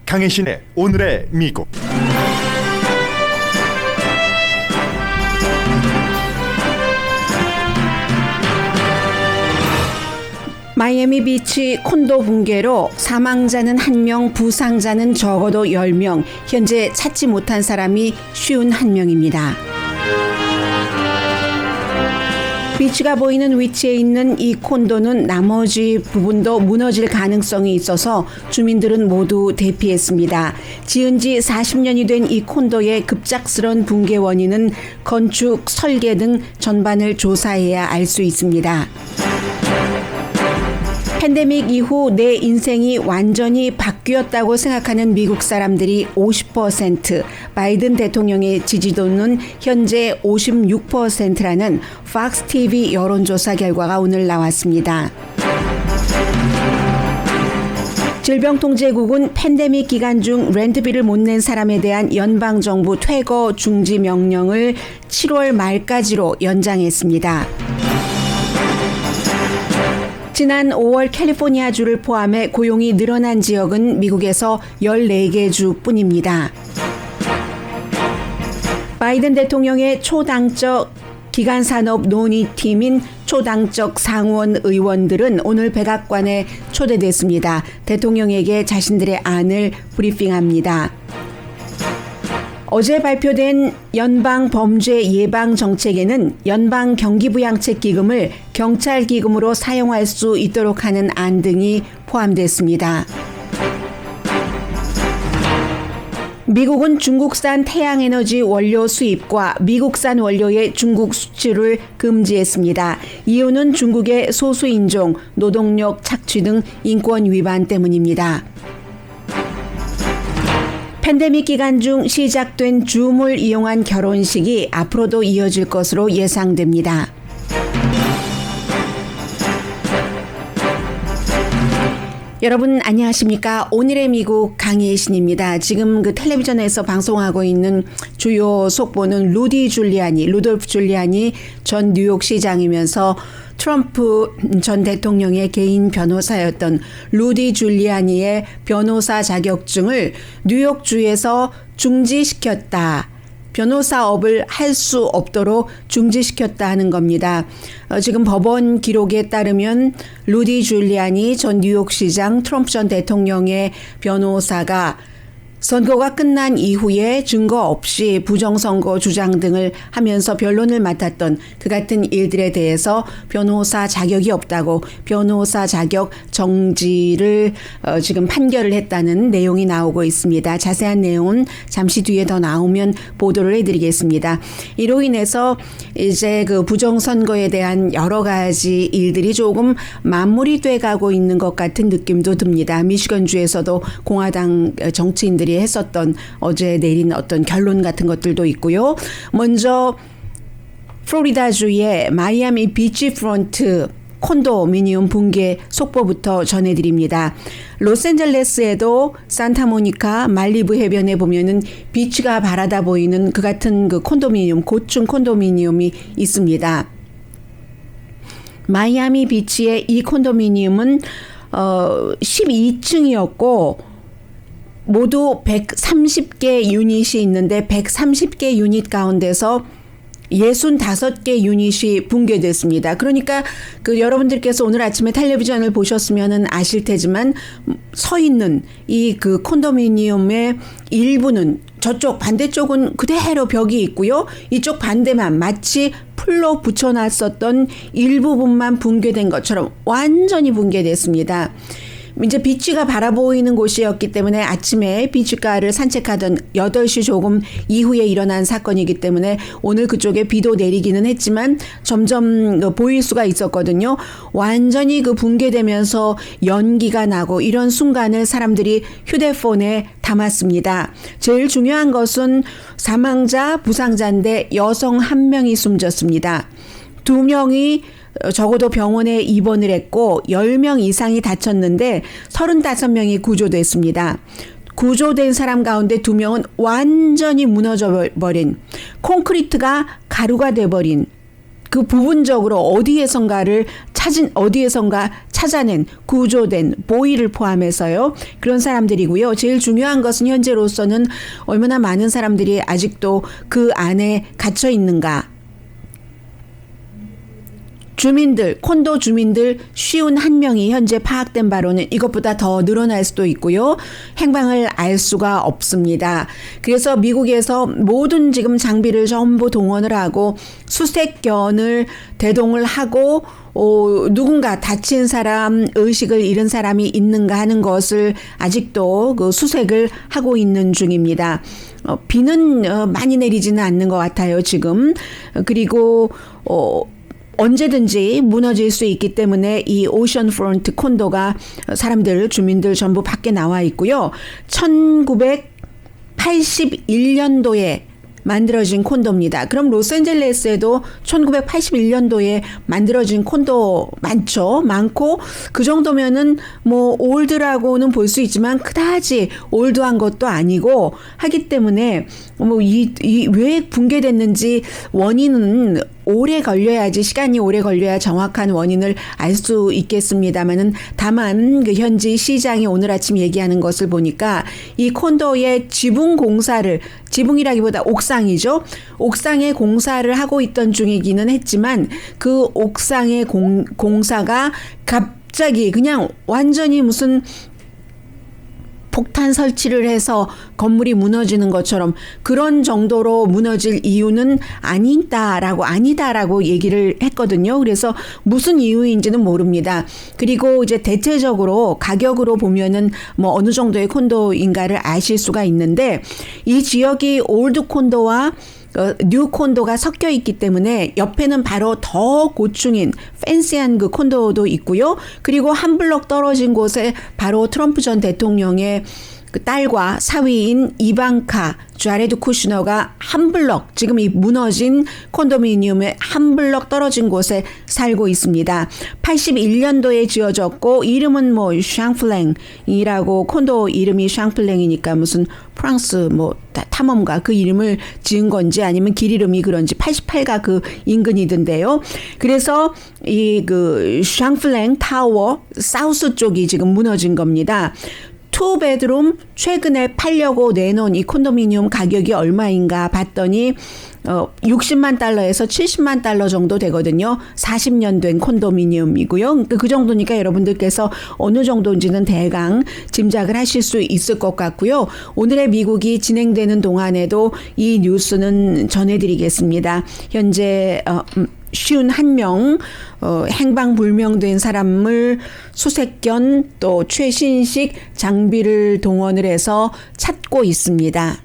강혜신의 오늘의 미국. 마이애미 비치 콘도 붕괴로 사망자는 1명, 부상자는 적어도 10명, 현재 찾지 못한 사람이 51명입니다. 비치가 보이는 위치에 있는 이 콘도는 나머지 부분도 무너질 가능성이 있어서 주민들은 모두 대피했습니다. 지은 지 40년이 된 이 콘도의 급작스러운 붕괴 원인은 건축, 설계 등 전반을 조사해야 알 수 있습니다. 팬데믹 이후 내 인생이 완전히 바뀌었다고 생각하는 미국 사람들이 50%, 바이든 대통령의 지지도는 현재 56%라는 팍스 TV 여론조사 결과가 오늘 나왔습니다. 질병통제국은 팬데믹 기간 중 렌트비를 못 낸 사람에 대한 연방정부 퇴거 중지 명령을 7월 말까지로 연장했습니다. 지난 5월 캘리포니아주를 포함해 고용이 늘어난 지역은 미국에서 14개 주뿐입니다. 바이든 대통령의 초당적 기간산업 논의팀인 초당적 상원 의원들은 오늘 백악관에 초대됐습니다. 대통령에게 자신들의 안을 브리핑합니다. 어제 발표된 연방 범죄 예방 정책에는 연방 경기부양책 기금을 경찰 기금으로 사용할 수 있도록 하는 안 등이 포함됐습니다. 미국은 중국산 태양에너지 원료 수입과 미국산 원료의 중국 수출을 금지했습니다. 이유는 중국의 소수인종, 노동력 착취 등 인권 위반 때문입니다. 팬데믹 기간 중 시작된 줌을 이용한 결혼식이 앞으로도 이어질 것으로 예상됩니다. 여러분 안녕하십니까? 오늘의 미국 강혜신입니다. 지금 텔레비전에서 방송하고 있는 주요 속보는 루돌프 줄리아니 전 뉴욕시장이면서 트럼프 전 대통령의 개인 변호사였던 루디 줄리아니의 변호사 자격증을 뉴욕주에서 중지시켰다. 변호사업을 할 수 없도록 중지시켰다 하는 겁니다. 지금 법원 기록에 따르면 루디 줄리아니 전 뉴욕시장 트럼프 전 대통령의 변호사가 선거가 끝난 이후에 증거 없이 부정선거 주장 등을 하면서 변론을 맡았던 그 같은 일들에 대해서 변호사 자격이 없다고 변호사 자격 정지를 지금 판결을 했다는 내용이 나오고 있습니다. 자세한 내용은 잠시 뒤에 더 나오면 보도를 해드리겠습니다. 이로 인해서 이제 그 부정선거에 대한 여러 가지 일들이 조금 마무리돼 가고 있는 것 같은 느낌도 듭니다. 미시건주에서도 공화당 정치인들이 했었던 어제 내린 어떤 결론 같은 것들도 있고요. 먼저 플로리다주의 마이애미 비치프론트 콘도미니엄 붕괴 속보부터 전해드립니다. 로스앤젤레스에도 산타모니카 말리부 해변에 보면은 비치가 바라다 보이는 그 같은 그 콘도미니엄, 고층 콘도미니엄이 있습니다. 마이애미 비치의 이 콘도미니엄은 12층이었고 모두 130개 유닛이 있는데 130개 유닛 가운데서 65개 유닛이 붕괴됐습니다. 그러니까 여러분들께서 오늘 아침에 텔레비전을 보셨으면 아실 테지만 서 있는 이 콘도미니엄의 일부는 저쪽 반대쪽은 그대로 벽이 있고요. 이쪽 반대만 마치 풀로 붙여놨었던 일부분만 붕괴된 것처럼 완전히 붕괴됐습니다. 이제 비치가 바라보이는 곳이었기 때문에 아침에 비치가를 산책하던 8시 조금 이후에 일어난 사건이기 때문에 오늘 그쪽에 비도 내리기는 했지만 점점 보일 수가 있었거든요. 완전히 붕괴되면서 연기가 나고 이런 순간을 사람들이 휴대폰에 담았습니다. 제일 중요한 것은 사망자, 부상자인데 여성 1명이 숨졌습니다. 2명이 적어도 병원에 입원을 했고 10명 이상이 다쳤는데 35명이 구조됐습니다. 구조된 사람 가운데 2명은 완전히 무너져버린 콘크리트가 가루가 돼버린 그 부분적으로 어디에선가를 어디에선가 찾아낸 구조된 보이를 포함해서요. 그런 사람들이고요. 제일 중요한 것은 현재로서는 얼마나 많은 사람들이 아직도 그 안에 갇혀 있는가. 주민들, 콘도 주민들 51명이 현재 파악된 바로는 이것보다 더 늘어날 수도 있고요. 행방을 알 수가 없습니다. 그래서 미국에서 모든 지금 장비를 전부 동원을 하고 수색견을 대동을 하고 누군가 다친 사람, 의식을 잃은 사람이 있는가 하는 것을 아직도 그 수색을 하고 있는 중입니다. 비는 많이 내리지는 않는 것 같아요, 지금. 그리고 언제든지 무너질 수 있기 때문에 이 오션 프론트 콘도가 주민들 전부 밖에 나와 있고요. 1981년도에 만들어진 콘도입니다. 그럼 로스앤젤레스에도 1981년도에 만들어진 콘도 많고 그 정도면은 뭐 올드라고는 볼 수 있지만 그다지 올드한 것도 아니고 하기 때문에 왜 붕괴됐는지 원인은 시간이 오래 걸려야 정확한 원인을 알 수 있겠습니다만은 다만 그 현지 시장이 오늘 아침 얘기하는 것을 보니까 이 콘도의 지붕이라기보다 옥상이죠. 옥상에 공사를 하고 있던 중이기는 했지만 그 옥상의 공사가 갑자기 그냥 완전히 무슨 폭탄 설치를 해서 건물이 무너지는 것처럼 그런 정도로 무너질 이유는 아니다라고 얘기를 했거든요. 그래서 무슨 이유인지는 모릅니다. 그리고 이제 대체적으로 가격으로 보면은 뭐 어느 정도의 콘도인가를 아실 수가 있는데 이 지역이 올드 콘도와 뉴 콘도가 섞여 있기 때문에 옆에는 바로 더 고층인 팬시한 그 콘도도 있고요. 그리고 한 블럭 떨어진 곳에 바로 트럼프 전 대통령의 그 딸과 사위인 이방카 자레드 쿠슈너가 한 블럭, 지금 이 무너진 콘도미니엄의 한 블럭 떨어진 곳에 살고 있습니다. 81년도에 지어졌고 이름은 뭐 샹플랭이라고, 콘도 이름이 샹플랭이니까 무슨 프랑스 뭐 탐험가 그 이름을 지은 건지 아니면 길 이름이 그런지 88가 그 인근이던데요. 그래서 이 그 샹플랭 타워 사우스 쪽이 지금 무너진 겁니다. 투베드룸 최근에 팔려고 내놓은 이 콘도미니엄 가격이 얼마인가 봤더니 60만 달러에서 70만 달러 정도 되거든요. 40년 된 콘도미니엄이고요. 그 정도니까 여러분들께서 어느 정도인지는 대강 짐작을 하실 수 있을 것 같고요. 오늘의 미국이 진행되는 동안에도 이 뉴스는 전해드리겠습니다. 현재 51명 행방불명된 사람을 수색견 또 최신식 장비를 동원을 해서 찾고 있습니다.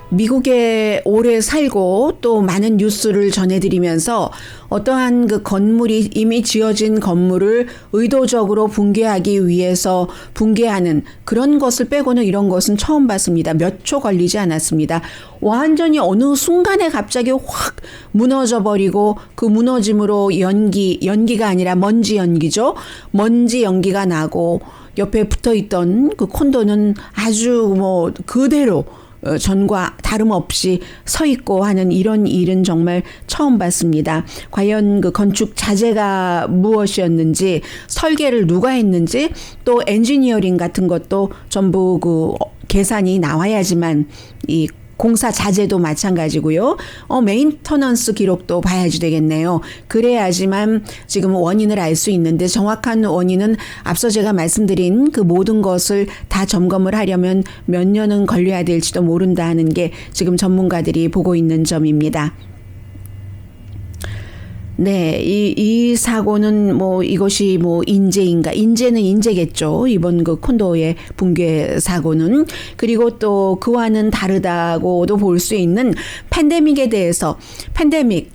미국에 오래 살고 또 많은 뉴스를 전해드리면서 어떠한 그 건물이 이미 지어진 건물을 의도적으로 붕괴하기 위해서 붕괴하는 그런 것을 빼고는 이런 것은 처음 봤습니다. 몇 초 걸리지 않았습니다. 완전히 어느 순간에 갑자기 확 무너져 버리고 그 무너짐으로 연기가 아니라 먼지 연기죠. 먼지 연기가 나고 옆에 붙어있던 그 콘도는 아주 뭐 그대로 전과 다름없이 서 있고 하는 이런 일은 정말 처음 봤습니다. 과연 그 건축 자재가 무엇이었는지, 설계를 누가 했는지, 또 엔지니어링 같은 것도 전부 그 계산이 나와야지만 이 공사 자재도 마찬가지고요. 메인터넌스 기록도 봐야지 되겠네요. 그래야지만 지금 원인을 알 수 있는데 정확한 원인은 앞서 제가 말씀드린 그 모든 것을 다 점검을 하려면 몇 년은 걸려야 될지도 모른다는 게 지금 전문가들이 보고 있는 점입니다. 네, 이 사고는 뭐 이것이 뭐 인재인가? 인재는 인재겠죠. 이번 그 콘도의 붕괴 사고는. 그리고 또 그와는 다르다고도 볼 수 있는 팬데믹에 대해서,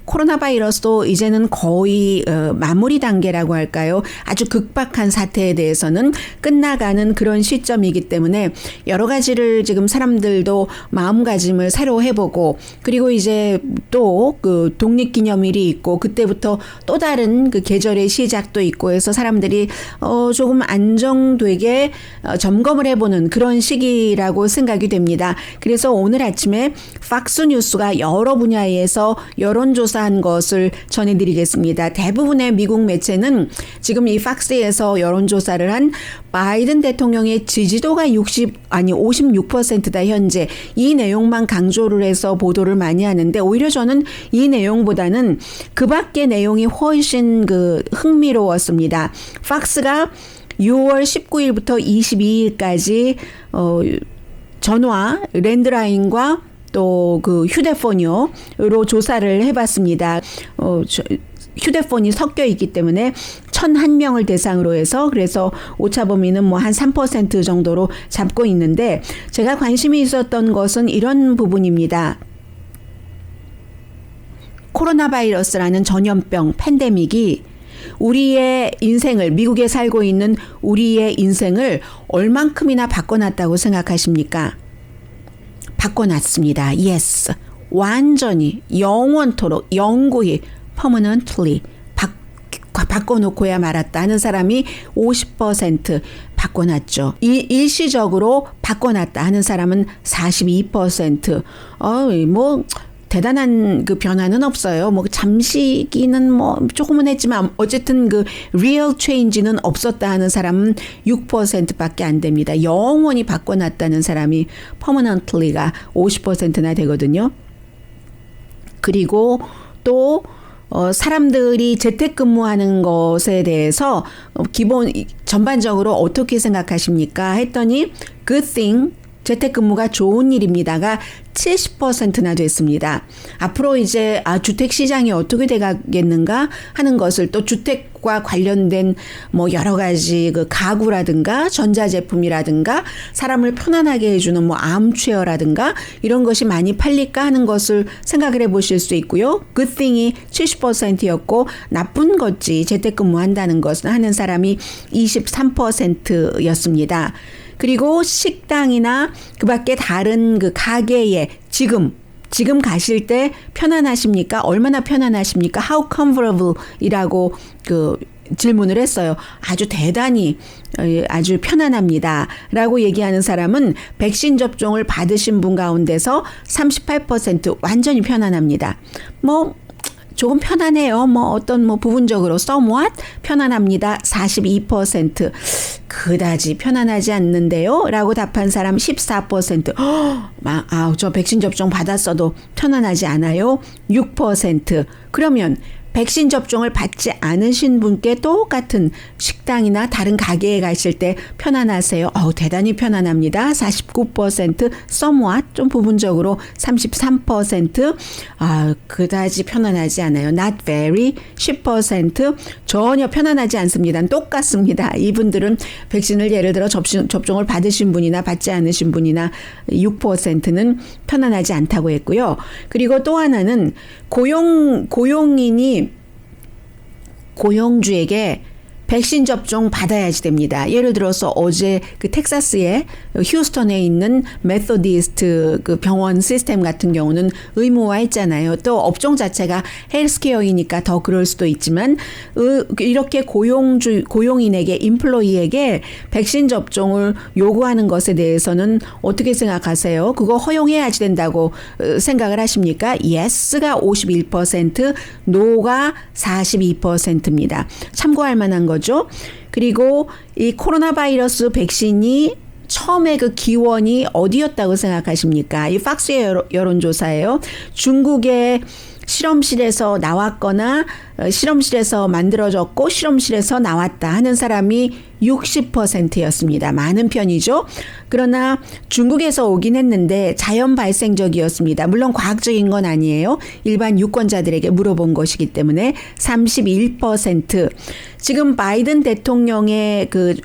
코로나 바이러스도 이제는 거의 마무리 단계라고 할까요? 아주 극박한 사태에 대해서는 끝나가는 그런 시점이기 때문에 여러 가지를 지금 사람들도 마음가짐을 새로 해보고, 그리고 이제 또 그 독립기념일이 있고 그때부터 내일로부터 또 다른 그 계절의 시작도 있고 해서 사람들이 조금 안정되게 점검을 해보는 그런 시기라고 생각이 됩니다. 그래서 오늘 아침에 팍스 뉴스가 여러 분야에서 여론조사한 것을 전해드리겠습니다. 대부분의 미국 매체는 지금 이 팍스에서 여론조사를 한 바이든 대통령의 지지도가 56%다 현재 이 내용만 강조를 해서 보도를 많이 하는데 오히려 저는 이 내용보다는 그 밖의 내용이 훨씬 흥미로웠습니다. 팍스가 6월 19일부터 22일까지 전화 랜드라인과 또 그 휴대폰으로 조사를 해봤습니다. 휴대폰이 섞여 있기 때문에 1,001명을 대상으로 해서 그래서 오차 범위는 뭐 한 3% 정도로 잡고 있는데 제가 관심이 있었던 것은 이런 부분입니다. 코로나 바이러스라는 전염병 팬데믹이 우리의 인생을 미국에 살고 있는 우리의 인생을 얼만큼이나 바꿔놨다고 생각하십니까? 바꿔놨습니다. Yes. 완전히 영원토록 영구히 permanently 바꿔놓고야 말았다 하는 사람이 50% 바꿔놨죠. 일시적으로 바꿔놨다 하는 사람은 42%. 뭐 대단한 그 변화는 없어요. 뭐 잠시기는 뭐 조금은 했지만 어쨌든 그 real change는 없었다 하는 사람은 6%밖에 안 됩니다. 영원히 바꿔놨다는 사람이 permanently가 50%나 되거든요. 그리고 또 사람들이 재택근무하는 것에 대해서 전반적으로 어떻게 생각하십니까? 했더니 good thing, 재택근무가 좋은 일입니다가 70%나 됐습니다. 앞으로 이제 주택시장이 어떻게 돼가겠는가 하는 것을 또 주택과 관련된 뭐 여러 가지 그 가구라든가 전자제품이라든가 사람을 편안하게 해주는 뭐 암체어라든가 이런 것이 많이 팔릴까 하는 것을 생각을 해보실 수 있고요. good thing이 70%였고 나쁜 것이 재택근무한다는 것은 하는 사람이 23%였습니다. 그리고 식당이나 그 밖에 다른 그 가게에 지금 가실 때 편안하십니까? 얼마나 편안하십니까? How comfortable 이라고 질문을 했어요. 아주 대단히 아주 편안합니다. 라고 얘기하는 사람은 백신 접종을 받으신 분 가운데서 38% 완전히 편안합니다. 조금 편안해요. 어떤 부분적으로 somewhat 편안합니다. 42%. 그다지 편안하지 않는데요. 라고 답한 사람 14%. 저 백신 접종 받았어도 편안하지 않아요. 6%. 그러면 백신 접종을 받지 않으신 분께 똑같은 식당이나 다른 가게에 가실 때 편안하세요? 대단히 편안합니다. 49%, somewhat 좀 부분적으로 33%, 그다지 편안하지 않아요. not very 10%, 전혀 편안하지 않습니다. 똑같습니다. 이분들은 백신을 예를 들어 접종을 받으신 분이나 받지 않으신 분이나 6%는 편안하지 않다고 했고요. 그리고 또 하나는 고용주에게 백신 접종 받아야지 됩니다. 예를 들어서 어제 그 텍사스의 휴스턴에 있는 메소디스트 그 병원 시스템 같은 경우는 의무화했잖아요. 또 업종 자체가 헬스케어이니까 더 그럴 수도 있지만 이렇게 고용인에게 임플로이에게 백신 접종을 요구하는 것에 대해서는 어떻게 생각하세요? 그거 허용해야지 된다고 생각을 하십니까? Yes가 51%, No가 42%입니다. 참고할 만한 거죠. 그리고 이 코로나 바이러스 백신이 처음에 그 기원이 어디였다고 생각하십니까? 이 팍스의 여론조사예요. 중국의 실험실에서 나왔거나 실험실에서 만들어졌고 실험실에서 나왔다 하는 사람이 60%였습니다. 많은 편이죠. 그러나 중국에서 오긴 했는데 자연 발생적이었습니다. 물론 과학적인 건 아니에요. 일반 유권자들에게 물어본 것이기 때문에 31%. 지금 바이든 대통령의 그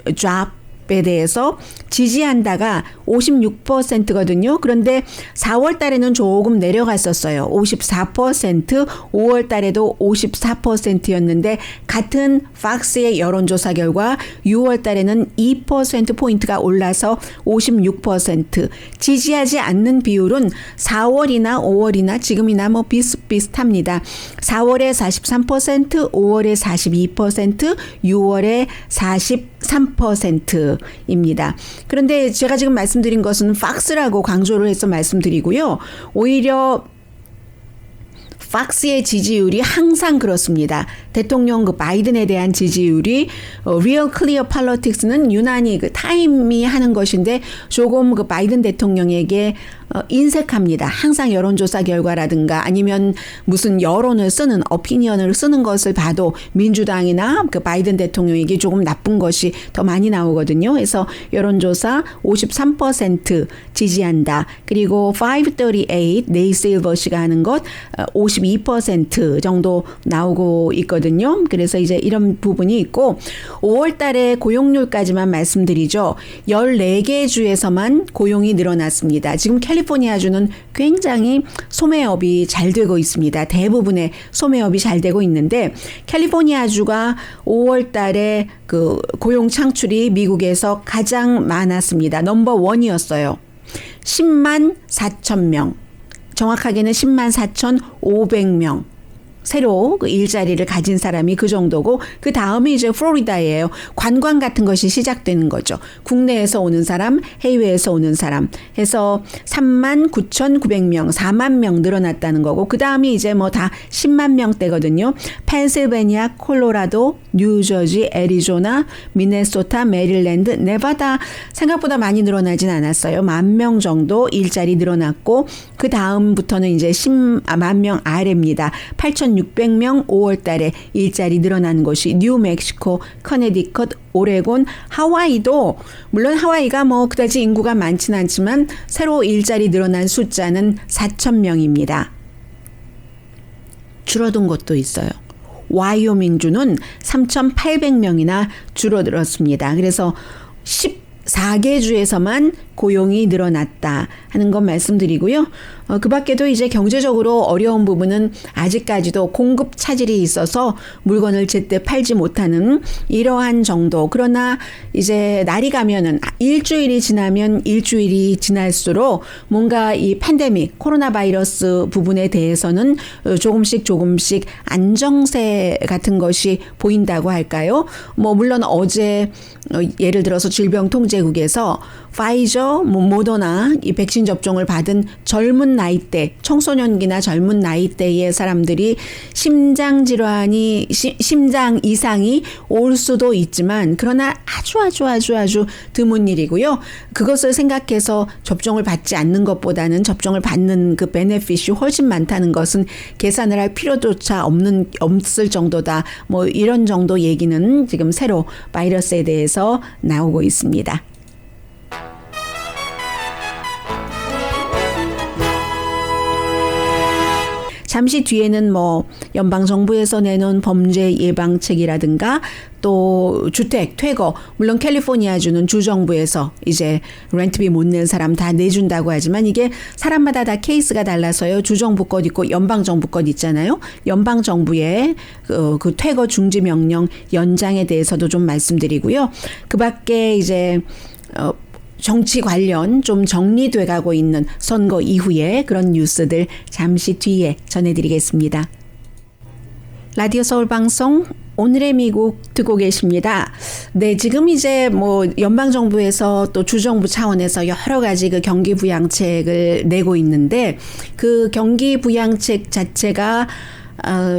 에 대해서 지지한다가 56%거든요. 그런데 4월 달에는 조금 내려갔었어요. 54%, 5월 달에도 54%였는데 같은 팍스의 여론조사 결과 6월 달에는 2%포인트가 올라서 56%, 지지하지 않는 비율은 4월이나 5월이나 지금이나 뭐 비슷비슷합니다. 4월에 43%, 5월에 42%, 6월에 43%입니다. 그런데 제가 지금 말씀드린 것은 팍스라고 강조를 해서 말씀드리고요. 오히려 팍스의 지지율이 항상 그렇습니다. 대통령 그 바이든에 대한 지지율이 Real Clear Politics는 유난히 그 타임이 하는 것인데 조금 그 바이든 대통령에게 인색합니다. 항상 여론조사 결과라든가 아니면 무슨 여론을 쓰는 오피니언을 쓰는 것을 봐도 민주당이나 그 바이든 대통령에게 조금 나쁜 것이 더 많이 나오거든요. 그래서 여론조사 53% 지지한다. 그리고 538 네이 실버 씨가 하는 것 52% 정도 나오고 있거든요. 그래서 이제 이런 부분이 있고 5월 달에 고용률까지만 말씀드리죠. 14개 주에서만 고용이 늘어났습니다. 지금 캘리포니아주는 굉장히 소매업이 잘 되고 있습니다. 대부분의 소매업이 잘 되고 있는데 캘리포니아주가 5월 달에 그 고용 창출이 미국에서 가장 많았습니다. 넘버 1이었어요. 10만 4천 명. 정확하게는 10만 4,500명. 새로 그 일자리를 가진 사람이 그 정도고 그 다음이 이제 플로리다예요. 관광 같은 것이 시작되는 거죠. 국내에서 오는 사람, 해외에서 오는 사람 해서 3만 9,900명, 4만 명 늘어났다는 거고 그 다음이 이제 뭐 다 10만 명대거든요. 펜실베니아, 콜로라도, 뉴저지, 애리조나, 미네소타, 메릴랜드, 네바다 생각보다 많이 늘어나진 않았어요. 10,000명 정도 일자리 늘어났고 그 다음부터는 이제 10만 명 아래입니다. 8,600명 5월 달에 일자리 늘어난 곳이 뉴멕시코, 커네디컷, 오레곤, 하와이도 물론 하와이가 뭐 그다지 인구가 많지는 않지만 새로 일자리 늘어난 숫자는 4,000명입니다. 줄어든 곳도 있어요. 와이오밍주는 3,800명이나 줄어들었습니다. 그래서 14개 주에서만 고용이 늘어났다 하는 건 말씀드리고요. 그 밖에도 이제 경제적으로 어려운 부분은 아직까지도 공급 차질이 있어서 물건을 제때 팔지 못하는 이러한 정도. 그러나 이제 날이 가면은 일주일이 지나면 일주일이 지날수록 뭔가 이 팬데믹, 코로나 바이러스 부분에 대해서는 조금씩 안정세 같은 것이 보인다고 할까요? 뭐 물론 어제 예를 들어서 질병통제국에서 파이저, 모더나 이 백신 접종을 받은 젊은 나이대, 청소년기나 젊은 나이대의 사람들이 심장 이상이 올 수도 있지만 그러나 아주 드문 일이고요. 그것을 생각해서 접종을 받지 않는 것보다는 접종을 받는 그 베네핏이 훨씬 많다는 것은 계산을 할 필요조차 없을 정도다. 뭐 이런 정도 얘기는 지금 새로 바이러스에 대해서 나오고 있습니다. 잠시 뒤에는 뭐 연방정부에서 내놓은 범죄 예방책이라든가 또 주택, 퇴거, 물론 캘리포니아주는 주정부에서 이제 렌트비 못 낸 사람 다 내준다고 하지만 이게 사람마다 다 케이스가 달라서요. 주정부 것 있고 연방정부 것 있잖아요. 연방정부의 그 퇴거 중지 명령 연장에 대해서도 좀 말씀드리고요. 그 밖에 이제 정치 관련 좀 정리돼 가고 있는 선거 이후에 그런 뉴스들 잠시 뒤에 전해드리겠습니다. 라디오 서울 방송 오늘의 미국 듣고 계십니다. 네, 지금 이제 뭐 연방정부에서 또 주정부 차원에서 여러 가지 그 경기 부양책을 내고 있는데 그 경기 부양책 자체가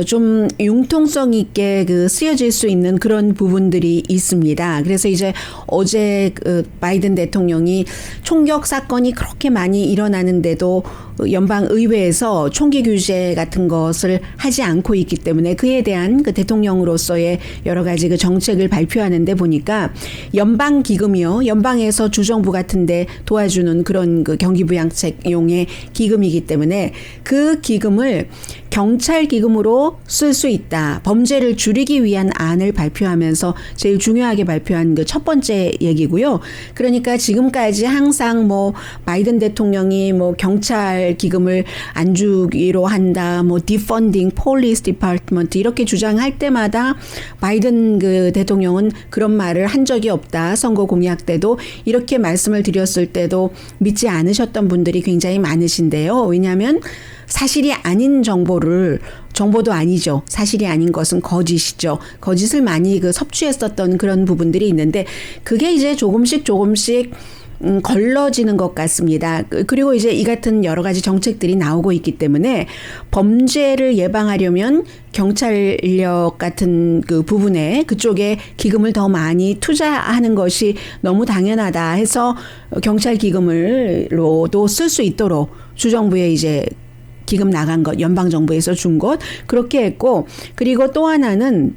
좀 융통성 있게 그 쓰여질 수 있는 그런 부분들이 있습니다. 그래서 이제 어제 그 바이든 대통령이 총격 사건이 그렇게 많이 일어나는데도 연방 의회에서 총기 규제 같은 것을 하지 않고 있기 때문에 그에 대한 그 대통령으로서의 여러 가지 그 정책을 발표하는데 보니까 연방 기금이요. 연방에서 주정부 같은데 도와주는 그런 그 경기 부양책용의 기금이기 때문에 그 기금을 경찰 기금 기금으로 쓸 수 있다. 범죄를 줄이기 위한 안을 발표하면서 제일 중요하게 발표한 그 첫 번째 얘기고요. 그러니까 지금까지 항상 뭐 바이든 대통령이 뭐 경찰 기금을 안 주기로 한다. 뭐 디펀딩 폴리스 디파트먼트 이렇게 주장할 때마다 바이든 그 대통령은 그런 말을 한 적이 없다. 선거 공약 때도 이렇게 말씀을 드렸을 때도 믿지 않으셨던 분들이 굉장히 많으신데요. 왜냐하면 사실이 아닌 정보도 아니죠. 사실이 아닌 것은 거짓이죠. 거짓을 많이 그 섭취했었던 그런 부분들이 있는데 그게 이제 조금씩 걸러지는 것 같습니다. 그리고 이제 이 같은 여러 가지 정책들이 나오고 있기 때문에 범죄를 예방하려면 경찰력 같은 그 부분에 그쪽에 기금을 더 많이 투자하는 것이 너무 당연하다 해서 경찰 기금으로도 쓸 수 있도록 주정부에 이제 기금 나간 것, 연방정부에서 준 것 그렇게 했고 그리고 또 하나는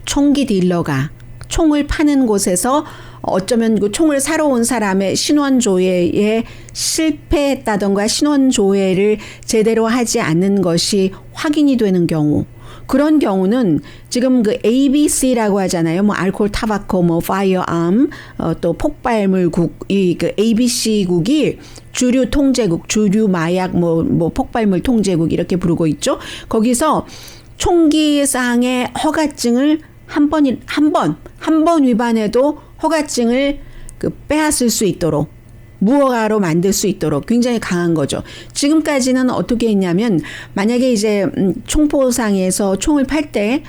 총기 딜러가 총을 파는 곳에서 어쩌면 그 총을 사러 온 사람의 신원 조회에 실패했다던가 신원 조회를 제대로 하지 않는 것이 확인이 되는 경우 그런 경우는 지금 그 ABC라고 하잖아요. 뭐 알코올, 타바코, 뭐 파이어암, 또 폭발물국 이 그 ABC국이 주류 통제국, 주류 마약 뭐 폭발물 통제국 이렇게 부르고 있죠. 거기서 총기상의 허가증을 한 번 위반해도 허가증을 그 빼앗을 수 있도록 무허가로 만들 수 있도록 굉장히 강한 거죠. 지금까지는 어떻게 했냐면 만약에 이제 총포상에서 총을 팔 때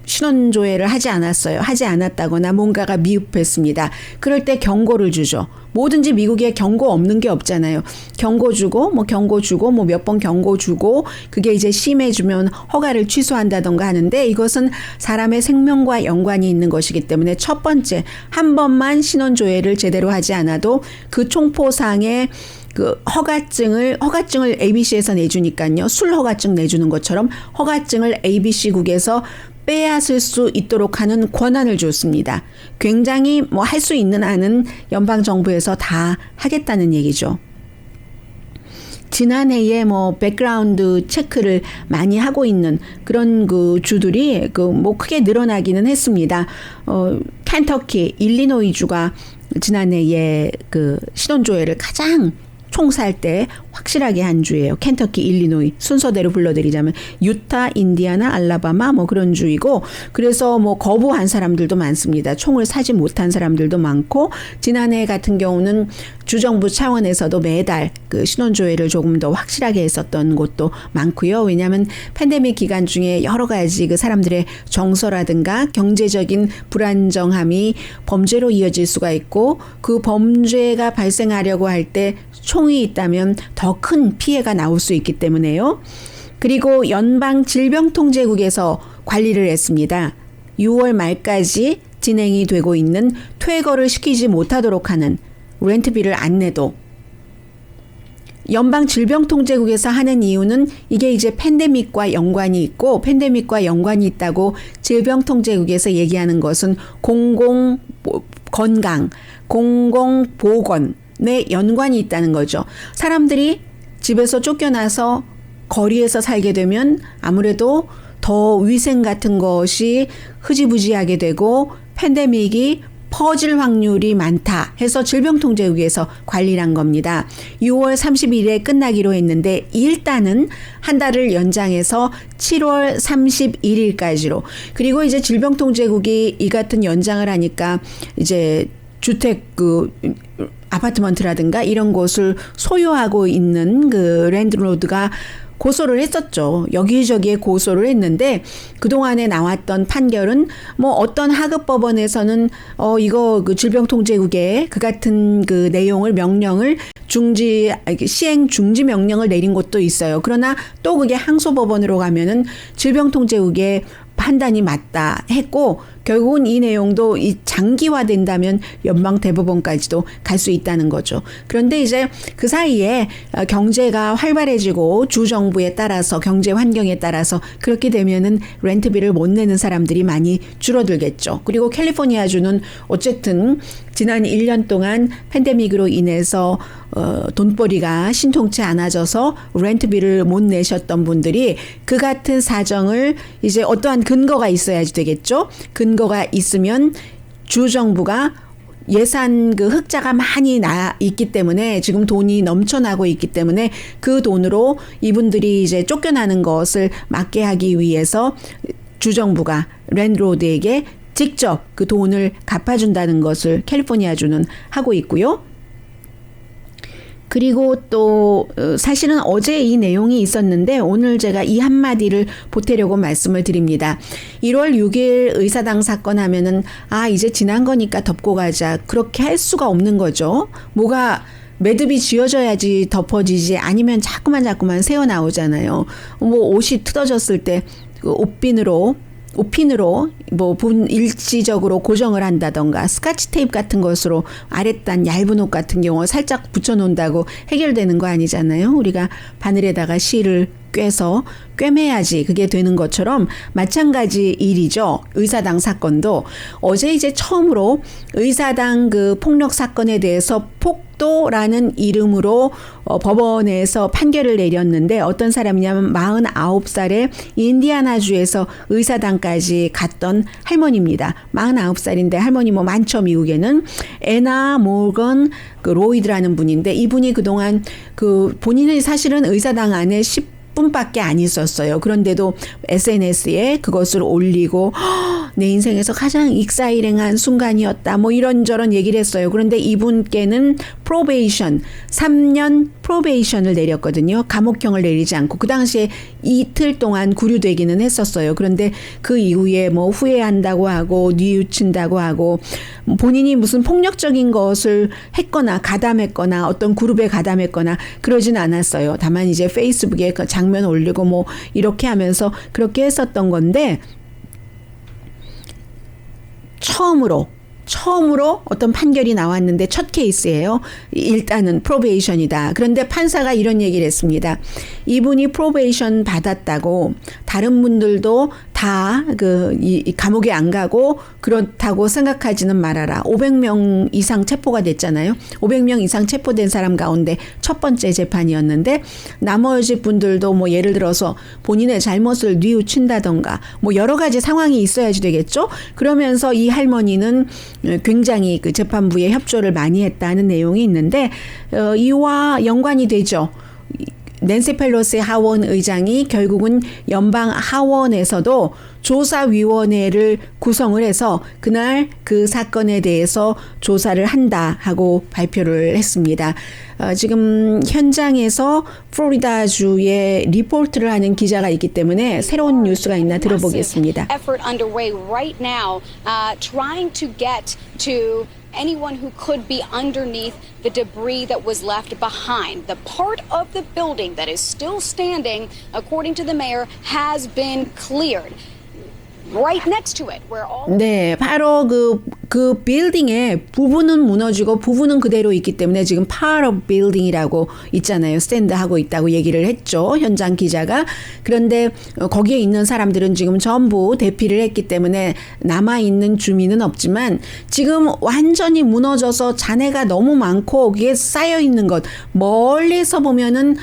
신원 조회를 하지 않았어요. 하지 않았다거나 뭔가가 미흡했습니다. 그럴 때 경고를 주죠. 뭐든지 미국에 경고 없는 게 없잖아요. 경고 주고 뭐 몇 번 경고 주고 그게 이제 심해지면 허가를 취소한다던가 하는데 이것은 사람의 생명과 연관이 있는 것이기 때문에 첫 번째 한 번만 신원 조회를 제대로 하지 않아도 그 총포상에 그 허가증을 ABC에서 내주니까요. 술 허가증 내주는 것처럼 허가증을 ABC국에서 빼앗을 수 있도록 하는 권한을 줬습니다. 굉장히 뭐 할 수 있는 한은 연방정부에서 다 하겠다는 얘기죠. 지난해에 뭐 백그라운드 체크를 많이 하고 있는 그런 그 주들이 그 뭐 크게 늘어나기는 했습니다. 켄터키, 일리노이 주가 지난해에 그 신원조회를 가장 총 살 때 확실하게 한 주예요. 켄터키, 일리노이 순서대로 불러드리자면 유타, 인디아나, 알라바마 뭐 그런 주이고 그래서 뭐 거부한 사람들도 많습니다. 총을 사지 못한 사람들도 많고 지난해 같은 경우는 주정부 차원에서도 매달 그 신원조회를 조금 더 확실하게 했었던 곳도 많고요. 왜냐하면 팬데믹 기간 중에 여러 가지 그 사람들의 정서라든가 경제적인 불안정함이 범죄로 이어질 수가 있고 그 범죄가 발생하려고 할 때 총이 있다면 더 큰 피해가 나올 수 있기 때문에요. 그리고 연방질병통제국에서 관리를 했습니다. 6월 말까지 진행이 되고 있는 퇴거를 시키지 못하도록 하는 렌트비를 안 내도 연방질병통제국에서 하는 이유는 이게 이제 팬데믹과 연관이 있고 팬데믹과 연관이 있다고 질병통제국에서 얘기하는 것은 공공건강, 공공보건에 연관이 있다는 거죠. 사람들이 집에서 쫓겨나서 거리에서 살게 되면 아무래도 더 위생 같은 것이 흐지부지하게 되고 팬데믹이 퍼질 확률이 많다 해서 질병통제국에서 관리를 한 겁니다. 6월 30일에 끝나기로 했는데 일단은 한 달을 연장해서 7월 31일까지로 그리고 이제 질병통제국이 이 같은 연장을 하니까 이제 주택 그 아파트먼트라든가 이런 곳을 소유하고 있는 그 랜드로드가 고소를 했었죠. 여기저기에 고소를 했는데 그동안에 나왔던 판결은 뭐 어떤 하급 법원에서는 이거 그 질병통제국에 그 같은 그 내용을 명령을 시행 중지 명령을 내린 곳도 있어요. 그러나 또 그게 항소법원으로 가면은 질병통제국의 판단이 맞다 했고 결국은 이 내용도 이 장기화된다면 연방 대법원까지도 갈 수 있다는 거죠. 그런데 이제 그 사이에 경제가 활발해지고 주 정부에 따라서 경제 환경에 따라서 그렇게 되면은 렌트비를 못 내는 사람들이 많이 줄어들겠죠. 그리고 캘리포니아주는 어쨌든 지난 1년 동안 팬데믹으로 인해서 돈벌이가 신통치 않아져서 렌트비를 못 내셨던 분들이 그 같은 사정을 이제 어떠한 근거가 있어야지 되겠죠. 근거가 있으면 주정부가 예산 그 흑자가 많이 나 있기 때문에 지금 돈이 넘쳐나고 있기 때문에 그 돈으로 이분들이 이제 쫓겨나는 것을 막게 하기 위해서 주정부가 랜드로드에게 직접 그 돈을 갚아준다는 것을 캘리포니아주는 하고 있고요. 그리고 또 사실은 어제 이 내용이 있었는데 오늘 제가 이 한마디를 보태려고 말씀을 드립니다. 1월 6일 의사당 사건 하면은 이제 지난 거니까 덮고 가자. 그렇게 할 수가 없는 거죠. 뭐가 매듭이 지어져야지 덮어지지 아니면 자꾸만 새어 나오잖아요. 뭐 옷이 뜯어졌을 때 그 옷핀으로 뭐 일시적으로 고정을 한다던가 스카치 테이프 같은 것으로 아랫단 얇은 옷 같은 경우 살짝 붙여놓는다고 해결되는 거 아니잖아요. 우리가 바늘에다가 실을 꿰서 꿰매야지 그게 되는 것처럼 마찬가지 일이죠. 의사당 사건도 어제 이제 처음으로 의사당 그 폭력 사건에 대해서 폭도라는 이름으로 법원에서 판결을 내렸는데 어떤 사람이냐면 49살의 인디아나주에서 의사당까지 갔던 할머니입니다. 49살인데 할머니 뭐 많죠 미국에는. 애나 모건 그 로이드라는 분인데 이분이 그동안 그 본인은 사실은 의사당 안에 10분밖에 안 있었어요. 그런데도 SNS에 그것을 올리고 내 인생에서 가장 익사일행한 순간이었다. 뭐 이런저런 얘기를 했어요. 그런데 이분께는 프로베이션 3년 프로베이션을 내렸거든요. 감옥형을 내리지 않고 그 당시에 이틀 동안 구류되기는 했었어요. 그런데 그 이후에 뭐 후회한다고 하고 뉘우친다고 하고 본인이 무슨 폭력적인 것을 했거나 가담했거나 어떤 그룹에 가담했거나 그러진 않았어요. 다만 이제 페이스북에 그 장면 올리고 뭐 이렇게 하면서 그렇게 했었던 건데 처음으로 어떤 판결이 나왔는데 첫 케이스예요. 일단은 프로베이션이다. 그런데 판사가 이런 얘기를 했습니다. 이분이 프로베이션 받았다고 다른 분들도 다 이 감옥에 안 가고 그렇다고 생각하지는 말아라. 500명 이상 체포가 됐잖아요. 500명 이상 체포된 사람 가운데 첫 번째 재판이었는데 나머지 분들도 뭐 예를 들어서 본인의 잘못을 뉘우친다던가 뭐 여러 가지 상황이 있어야지 되겠죠. 그러면서 이 할머니는 굉장히 그 재판부에 협조를 많이 했다는 내용이 있는데 이와 연관이 되죠. 낸시 펠로시 하원 의장이 결국은 연방 하원에서도 조사위원회를 구성을 해서 그날 그 사건에 대해서 조사를 한다 하고 발표를 했습니다. 지금 현장에서 플로리다주에 리포트를 하는 기자가 있기 때문에 새로운 뉴스가 있나 들어보겠습니다. Effort underway right now, trying to get to anyone who could be underneath the debris that was left behind. The part of the building that is still standing, according to the mayor, has been cleared. Right next to it, where all 네, 바로 그 빌딩의 부분은 무너지고 부분은 그대로 있기 때문에 지금 part of building이라고 있잖아요. 스탠드하고 있다고 얘기를 했죠. 현장 기자가. 그런데 거기에 있는 사람들은 지금 전부 대피를 했기 때문에 남아있는 주민은 없지만 지금 완전히 무너져서 잔해가 너무 많고 거기에 쌓여있는 것 멀리서 보면은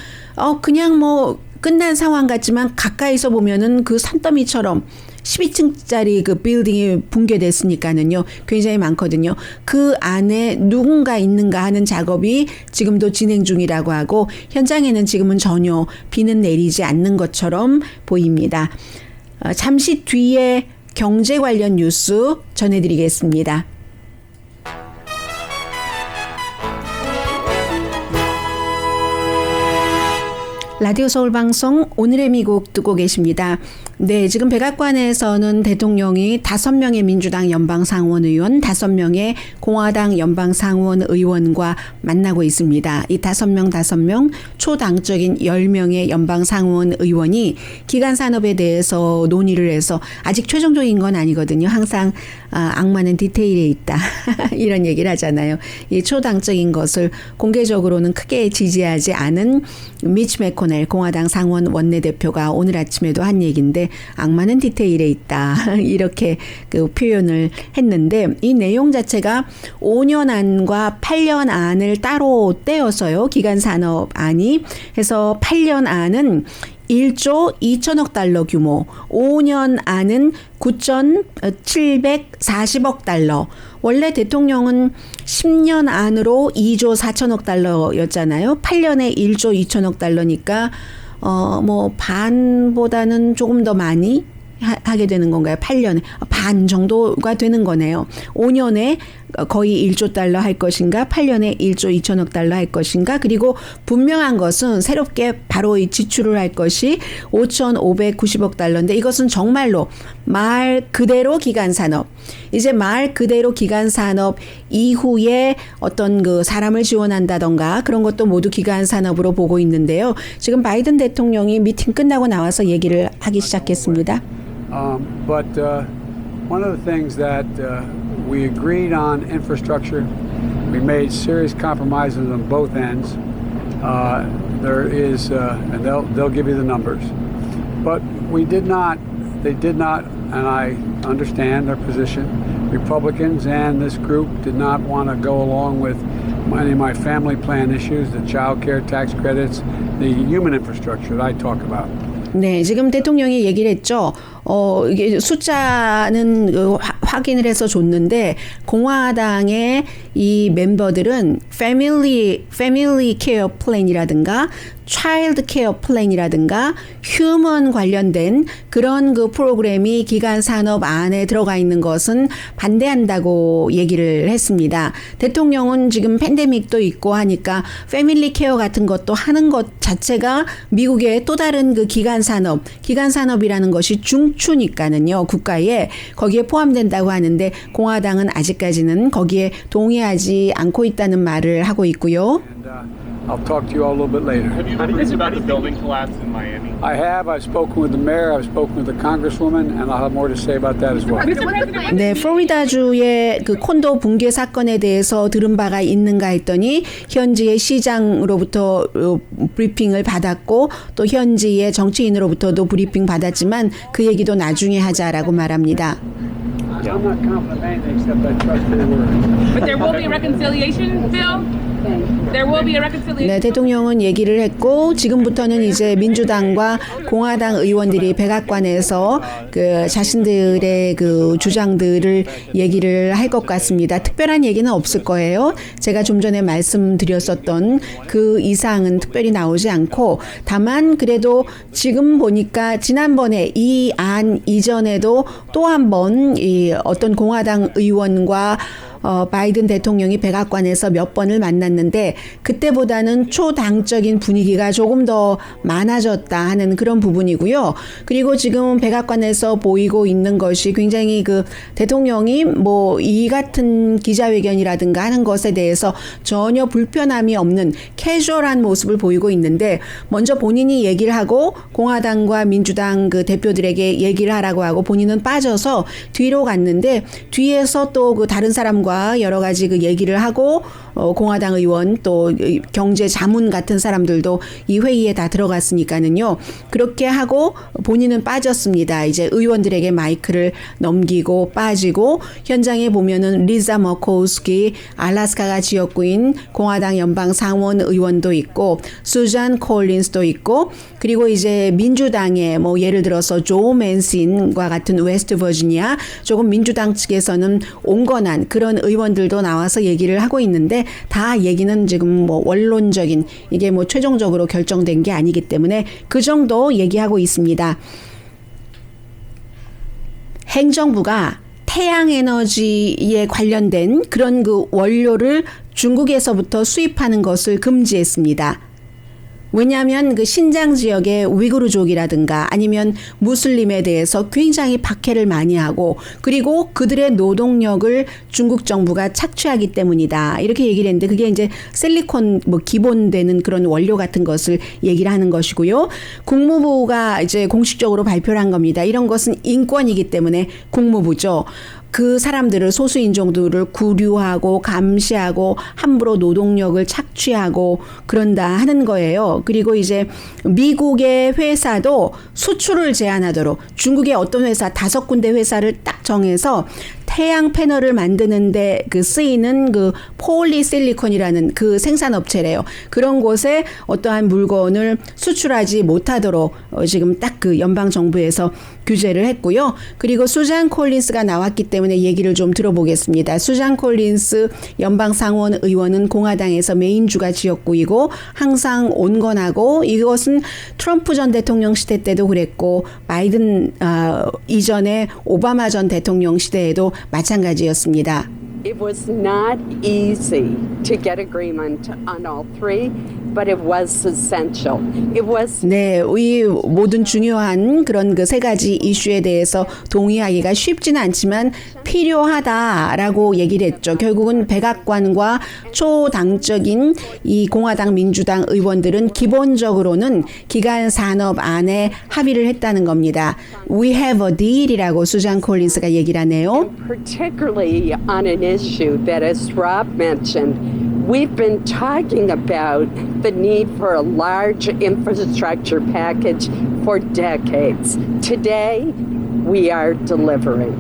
그냥 뭐 끝난 상황 같지만 가까이서 보면은 그 산더미처럼 12층짜리 그 빌딩이 붕괴됐으니까는요. 굉장히 많거든요. 그 안에 누군가 있는가 하는 작업이 지금도 진행 중이라고 하고 현장에는 지금은 전혀 비는 내리지 않는 것처럼 보입니다. 잠시 뒤에 경제 관련 뉴스 전해드리겠습니다. 라디오 서울 방송 오늘의 미국 듣고 계십니다. 네, 지금 백악관에서는 대통령이 5명의 민주당 연방상원 의원, 5명의 공화당 연방상원 의원과 만나고 있습니다. 이 5명 초당적인 10명의 연방상원 의원이 기간산업에 대해서 논의를 해서 아직 최종적인 건 아니거든요. 항상 악마는 디테일에 있다. 이런 얘기를 하잖아요. 이 초당적인 것을 공개적으로는 크게 지지하지 않은 미치 매코넬 공화당 상원 원내대표가 오늘 아침에도 한 얘기인데 악마는 디테일에 있다. 이렇게 그 표현을 했는데 이 내용 자체가 5년 안과 8년 안을 따로 떼어서요. 기간산업안이 해서 8년 안은 1조 2천억 달러 규모, 5년 안은 9,740억 달러. 원래 대통령은 10년 안으로 2조 4천억 달러였잖아요. 8년에 1조 2천억 달러니까 뭐 반보다는 조금 더 많이 하게 되는 건가요? 8년에 반 정도가 되는 거네요. 5년에 거의 1조 달러 할 것인가 8년에 1조 2천억 달러 할 것인가. 그리고 분명한 것은 새롭게 바로 지출을 할 것이 5,590억 달러인데 이것은 정말로 말 그대로 기간산업, 이제 말 그대로 기간산업 이후에 어떤 그 사람을 지원한다던가 그런 것도 모두 기간산업으로 보고 있는데요. 지금 바이든 대통령이 미팅 끝나고 나와서 얘기를 하기 시작했습니다. But one of the things that we agreed on infrastructure, we made serious compromises on both ends. There is, and they'll give you the numbers. But we did not, they did not, and I understand their position. Republicans and this group did not want to go along with many of my family plan issues, the child care tax credits, the human infrastructure that I talk about. 네, 지금 대통령이 얘기를 했죠. 이게 숫자는 확인을 해서 줬는데 공화당의 이 멤버들은 패밀리 케어 플랜이라든가 차일드 케어 플랜이라든가 휴먼 관련된 그런 그 프로그램이 기간 산업 안에 들어가 있는 것은 반대한다고 얘기를 했습니다. 대통령은 지금 팬데믹도 있고 하니까 패밀리 케어 같은 것도 하는 것 자체가 미국의 또 다른 그 기간 산업이라는 것이 중추니까는요. 국가에 거기에 포함된다고 하는데 공화당은 아직까지는 거기에 동의하지 않고 있다는 말을 하고 있고요. I'll talk to you all a little bit later. Have you heard about the building collapse in Miami? I have. I've spoken with the mayor. I've spoken with the congresswoman, and I'll have more to say about that as well. 네, 플로리다주의 그 콘도 붕괴 사건에 대해서 들은 바가 있는가 했더니 현지의 시장으로부터 브리핑을 받았고 또 현지의 정치인으로부터도 브리핑 받았지만 그 얘기도 나중에 하자라고 말합니다. I'm not confident of anything except I trust their word. But there will be a reconciliation bill? There will be a reconciliation. 네, 대통령은 얘기를 했고 지금부터는 이제 민주당과 공화당 의원들이 백악관에서 그 자신들의 그 주장들을 얘기를 할 것 같습니다. 특별한 얘기는 없을 거예요. 제가 좀 전에 말씀드렸었던 그 이상은 특별히 나오지 않고 다만 그래도 지금 보니까 지난번에 이 안 이전에도 또 한 번 이 어떤 공화당 의원과 바이든 대통령이 백악관에서 몇 번을 만났는데 그때보다는 초당적인 분위기가 조금 더 많아졌다 하는 그런 부분이고요. 그리고 지금 백악관에서 보이고 있는 것이 굉장히 그 대통령이 뭐 이 같은 기자회견이라든가 하는 것에 대해서 전혀 불편함이 없는 캐주얼한 모습을 보이고 있는데 먼저 본인이 얘기를 하고 공화당과 민주당 그 대표들에게 얘기를 하라고 하고 본인은 빠져서 뒤로 갔는데 뒤에서 또 그 다른 사람과 여러 가지 그 얘기를 하고 공화당 의원 또 경제 자문 같은 사람들도 이 회의에 다 들어갔으니까는요. 그렇게 하고 본인은 빠졌습니다. 이제 의원들에게 마이크를 넘기고 빠지고 현장에 보면은 리자 머코우스키 알래스카가 지역구인 공화당 연방 상원 의원도 있고 수잔 콜린스도 있고 그리고 이제 민주당의 뭐 예를 들어서 조 맨신과 같은 웨스트 버지니아 조금 민주당 측에서는 온건한 그런 의원들도 나와서 얘기를 하고 있는데 다 얘기는 지금 뭐 원론적인 이게 뭐 최종적으로 결정된 게 아니기 때문에 그 정도 얘기하고 있습니다. 행정부가 태양에너지에 관련된 그런 그 원료를 중국에서부터 수입하는 것을 금지했습니다. 왜냐하면 그 신장 지역의 위구르족이라든가 아니면 무슬림에 대해서 굉장히 박해를 많이 하고 그리고 그들의 노동력을 중국 정부가 착취하기 때문이다. 이렇게 얘기를 했는데 그게 이제 실리콘 뭐 기본되는 그런 원료 같은 것을 얘기를 하는 것이고요. 국무부가 이제 공식적으로 발표를 한 겁니다. 이런 것은 인권이기 때문에 국무부죠. 그 사람들을 소수인종들을 구류하고 감시하고 함부로 노동력을 착취하고 그런다 하는 거예요. 그리고 이제 미국의 회사도 수출을 제한하도록 중국의 어떤 회사 5군데 회사를 딱 정해서 태양 패널을 만드는데 그 쓰이는 그 폴리실리콘이라는 그 생산업체래요. 그런 곳에 어떠한 물건을 수출하지 못하도록 지금 딱 그 연방 정부에서 규제를 했고요. 그리고 수잔 콜린스가 나왔기 때문에 얘기를 좀 들어보겠습니다. 수잔 콜린스 연방 상원 의원은 공화당에서 메인주가 지역구이고 항상 온건하고 이것은 트럼프 전 대통령 시대 때도 그랬고 바이든 이전에 오바마 전 대통령 시대에도 마찬가지였습니다. It was not easy to get agreement on all three, but it was essential. It was 네, 이 모든 중요한 그런 그 세 가지 이슈에 대해서 동의하기가 쉽지는 않지만 필요하다라고 얘기를 했죠. 결국은 백악관과 초당적인 이 공화당 민주당 의원들은 기본적으로는 기간 산업 안에 합의를 했다는 겁니다. We have a deal이라고 수잔 콜린스가 얘기를 하네요. particularly on an issue that, as Rob mentioned, we've been talking about the need for a large infrastructure package for decades. Today, we are delivering.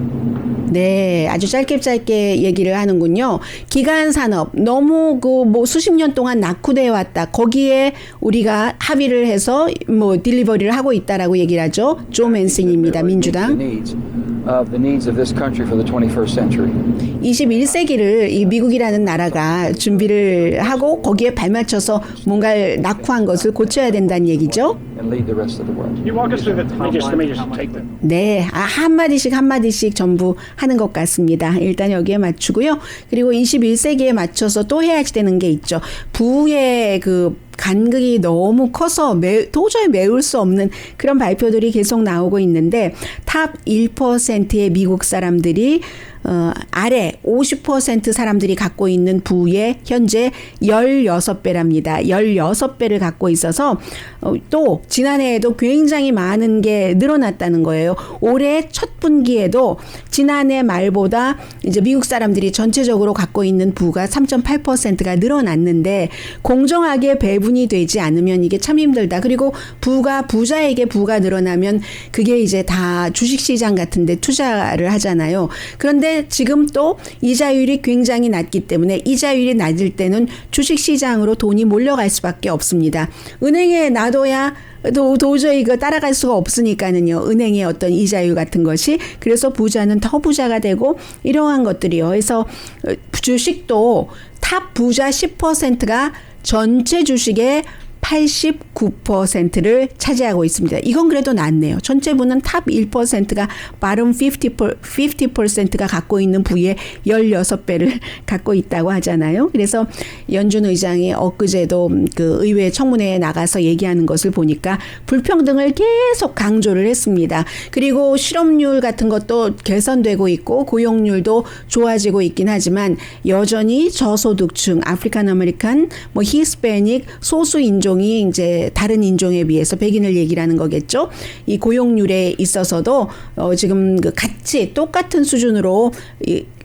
네, 아주 짧게 얘기를 하는군요. 기간 산업 너무 그 뭐 수십 년 동안 낙후되어 왔다. 거기에 우리가 합의를 해서 뭐 딜리버리를 하고 있다라고 얘기를 하죠. 조 맨슨입니다. 민주당. The needs of this country for the 21st century. 21세기를 이 미국이라는 나라가 준비를 하고 거기에 발맞춰서 뭔가 낙후한 것을 고쳐야 된다는 얘기죠. And lead the rest of the world. Can you walk us through the timeline? Let me just take them. 네, 한마디씩 전부 하는 것 같습니다. 일단 여기에 맞추고요. 그리고 21세기에 맞춰서 또 해야지 되는 게 있죠. 부의 그 간극이 너무 커서 도저히 메울 수 없는 그런 발표들이 계속 나오고 있는데 탑 1%의 미국 사람들이 아래 50% 사람들이 갖고 있는 부의 현재 16배랍니다. 16배를 갖고 있어서 또 지난해에도 굉장히 많은 게 늘어났다는 거예요. 올해 첫 분기에도 지난해 말보다 이제 미국 사람들이 전체적으로 갖고 있는 부가 3.8%가 늘어났는데 공정하게 배분이 되지 않으면 이게 참 힘들다. 그리고 부자에게 부가 늘어나면 그게 이제 다 주식시장 같은 데 투자를 하잖아요. 그런데 지금 또 이자율이 굉장히 낮기 때문에 이자율이 낮을 때는 주식시장으로 돈이 몰려갈 수밖에 없습니다. 은행에 놔둬야 도저히 이거 따라갈 수가 없으니까는요. 은행의 어떤 이자율 같은 것이. 그래서 부자는 더 부자가 되고 이러한 것들이요. 그래서 주식도 탑 부자 10%가 전체 주식의 89%를 차지하고 있습니다. 이건 그래도 낫네요. 전체 부는 탑 1%가 bottom 50%가 갖고 있는 부의 16배를 갖고 있다고 하잖아요. 그래서 연준 의장이 엊그제도 그 의회 청문회에 나가서 얘기하는 것을 보니까 불평등을 계속 강조를 했습니다. 그리고 실업률 같은 것도 개선되고 있고 고용률도 좋아지고 있긴 하지만 여전히 저소득층, 아프리칸 아메리칸, 뭐 히스패닉, 소수 인종이 이제 다른 인종에 비해서 백인을 얘기를 하는 거겠죠. 이 고용률에 있어서도 지금 그 같이 똑같은 수준으로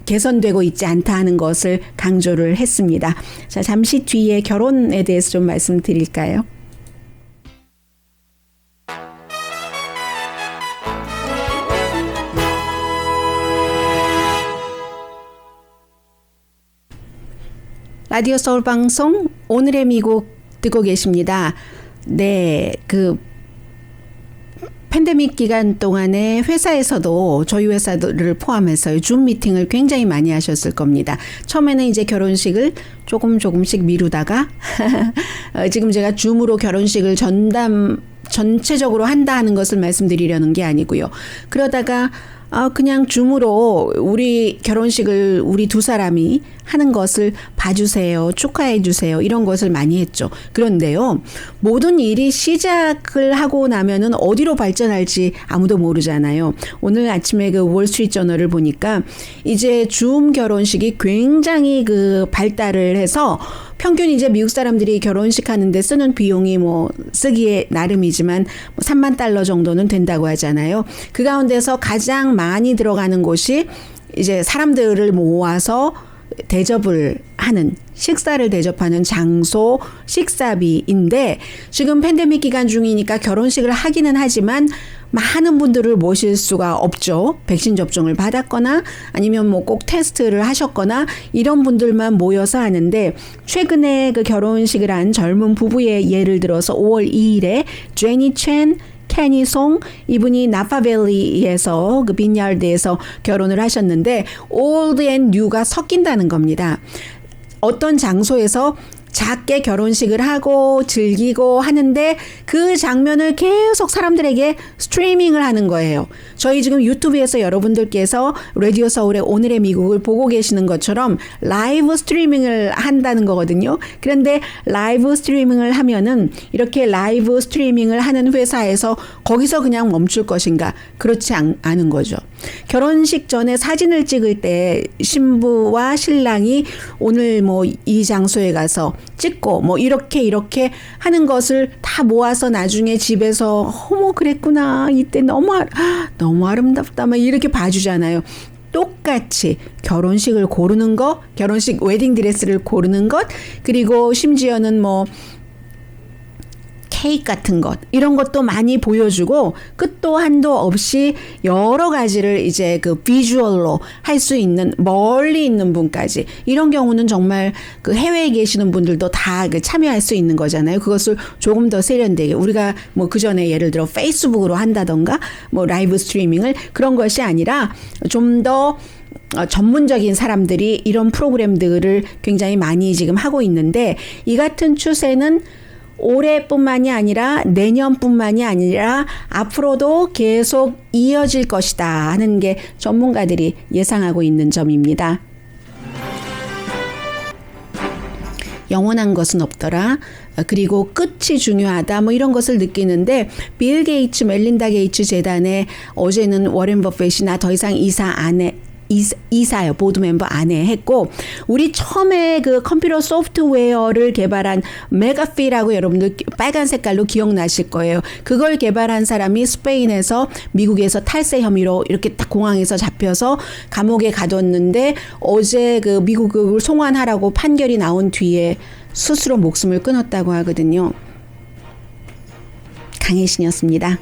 개선되고 있지 않다 하는 것을 강조를 했습니다. 자, 잠시 뒤에 결혼에 대해서 좀 말씀드릴까요? 라디오 서울 방송 오늘의 미국 듣고 계십니다. 네, 그 팬데믹 기간 동안에 회사에서도 저희 회사를 포함해서 줌 미팅을 굉장히 많이 하셨을 겁니다. 처음에는 이제 결혼식을 조금씩 미루다가 지금 제가 줌으로 결혼식을 전체적으로 한다 하는 것을 말씀드리려는 게 아니고요. 그러다가 그냥 줌으로 우리 결혼식을 우리 두 사람이 하는 것을 봐주세요. 축하해 주세요. 이런 것을 많이 했죠. 그런데요. 모든 일이 시작을 하고 나면은 어디로 발전할지 아무도 모르잖아요. 오늘 아침에 그 월스트리트 저널을 보니까 이제 줌 결혼식이 굉장히 그 발달을 해서 평균 이제 미국 사람들이 결혼식 하는데 쓰는 비용이 뭐 쓰기에 나름이지만 뭐 $30,000 정도는 된다고 하잖아요. 그 가운데서 가장 많이 들어가는 곳이 이제 사람들을 모아서 대접을 하는, 식사를 대접하는 장소 식사비인데 지금 팬데믹 기간 중이니까 결혼식을 하기는 하지만 많은 분들을 모실 수가 없죠. 백신 접종을 받았거나 아니면 뭐 꼭 테스트를 하셨거나 이런 분들만 모여서 하는데 최근에 그 결혼식을 한 젊은 부부의 예를 들어서 5월 2일에 제니 첸 캐니 송 이분이 나파밸리에서 그 빈야르드에서 결혼을 하셨는데 올드 앤 뉴가 섞인다는 겁니다. 어떤 장소에서 작게 결혼식을 하고 즐기고 하는데 그 장면을 계속 사람들에게 스트리밍을 하는 거예요. 저희 지금 유튜브에서 여러분들께서 라디오 서울의 오늘의 미국을 보고 계시는 것처럼 라이브 스트리밍을 한다는 거거든요. 그런데 라이브 스트리밍을 하면은 이렇게 라이브 스트리밍을 하는 회사에서 거기서 그냥 멈출 것인가? 그렇지 않은 거죠. 결혼식 전에 사진을 찍을 때 신부와 신랑이 오늘 뭐 이 장소에 가서 찍고 뭐 이렇게 하는 것을 다 모아서 나중에 집에서 어머 그랬구나 이때 너무 아름답다 막 이렇게 봐주잖아요. 똑같이 결혼식을 고르는 것, 결혼식 웨딩드레스를 고르는 것, 그리고 심지어는 뭐 케이크 같은 것 이런 것도 많이 보여주고 끝도 한도 없이 여러 가지를 이제 그 비주얼로 할 수 있는 멀리 있는 분까지 이런 경우는 정말 그 해외에 계시는 분들도 다 그 참여할 수 있는 거잖아요. 그것을 조금 더 세련되게 우리가 뭐 그 전에 예를 들어 페이스북으로 한다던가 뭐 라이브 스트리밍을 그런 것이 아니라 좀 더 전문적인 사람들이 이런 프로그램들을 굉장히 많이 지금 하고 있는데 이 같은 추세는 올해뿐만이 아니라 내년뿐만이 아니라 앞으로도 계속 이어질 것이다 하는 게 전문가들이 예상하고 있는 점입니다. 영원한 것은 없더라. 그리고 끝이 중요하다. 뭐 이런 것을 느끼는데 빌 게이츠, 멜린다 게이츠 재단에 어제는 워렌 버핏이 나 더 이상 이사요. 보드 멤버 안 해 했고 우리 처음에 그 컴퓨터 소프트웨어를 개발한 메가피라고 여러분들 빨간 색깔로 기억나실 거예요. 그걸 개발한 사람이 스페인에서 미국에서 탈세 혐의로 이렇게 딱 공항에서 잡혀서 감옥에 가뒀는데 어제 그 미국을 송환하라고 판결이 나온 뒤에 스스로 목숨을 끊었다고 하거든요. 강혜신이었습니다.